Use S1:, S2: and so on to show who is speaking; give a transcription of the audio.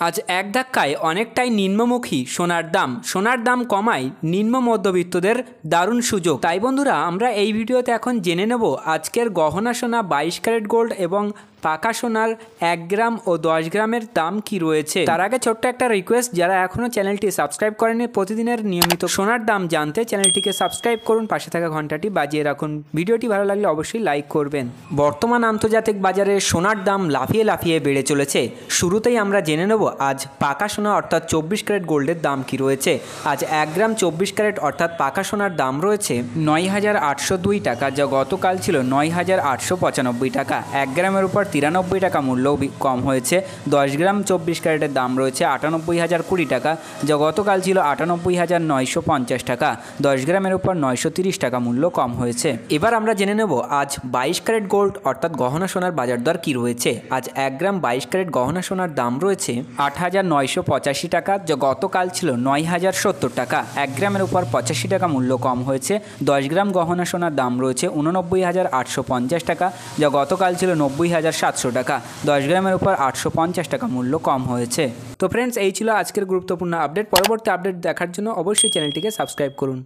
S1: আজ এক ধাক্কায় অনেকটাই নিম্নমুখী সোনার দাম কমায় নিম্ন মধ্যবিত্তদের দারুণ সুযোগ। তাই বন্ধুরা, আমরা এই ভিডিওতে এখন জেনে নেব আজকের গহনা সোনা 22 ক্যারেট গোল্ড এবং পাকা সোনার 1 গ্রাম ও 10 গ্রামের দাম কি রয়েছে। তার আগে ছোট্ট একটা রিকোয়েস্ট, যারা এখনও চ্যানেলটি সাবস্ক্রাইব করেনি, প্রতিদিনের নিয়মিত সোনার দাম জানতে চ্যানেলটিকে সাবস্ক্রাইব করুন, পাশে থাকা ঘন্টাটি বাজিয়ে রাখুন। ভিডিওটি ভালো লাগলে অবশ্যই লাইক করবেন। বর্তমান আন্তর্জাতিক বাজারে সোনার দাম লাফিয়ে লাফিয়ে বেড়ে চলেছে। শুরুতেই আমরা জেনে নেব আজ পাকা সোনা অর্থাৎ 24 ক্যারেট গোল্ডের দাম কি রয়েছে। আজ 1 গ্রাম 24 ক্যারেট অর্থাৎ পাকা সোনার দাম রয়েছে 9,802 টাকা, যা গতকাল ছিল 9,895 টাকা। 1 গ্রামের উপর 93 টাকা মূল্য কম হয়েছে। 10 গ্রাম 24 ক্যারেটের দাম রয়েছে 98,020 টাকা, যা গতকাল ছিল 98,950 টাকা। 10 গ্রামের উপর 930 টাকা মূল্য কম হয়েছে। এবার আমরা জেনে নেব আজ 22 ক্যারেট গোল্ড অর্থাৎ গহনা সোনার বাজার দর কী রয়েছে। আজ 1 গ্রাম 22 ক্যারেট গহনা সোনার দাম রয়েছে 8,985 টাকা, যা গতকাল ছিল 9,070 টাকা। 1 গ্রামের উপর 85 টাকা মূল্য কম হয়েছে। 10 গ্রাম গহনা সোনার দাম রয়েছে 89,850 টাকা, যা গতকাল ছিল 90,700 টাকা। 10 গ্রামের উপর 850 টাকা মূল্য কম হয়েছে। তো ফ্রেন্ডস, এই ছিল আজকের গুরুত্বপূর্ণ আপডেট। পরবর্তী আপডেট দেখার জন্য অবশ্যই চ্যানেলটিকে সাবস্ক্রাইব করুন।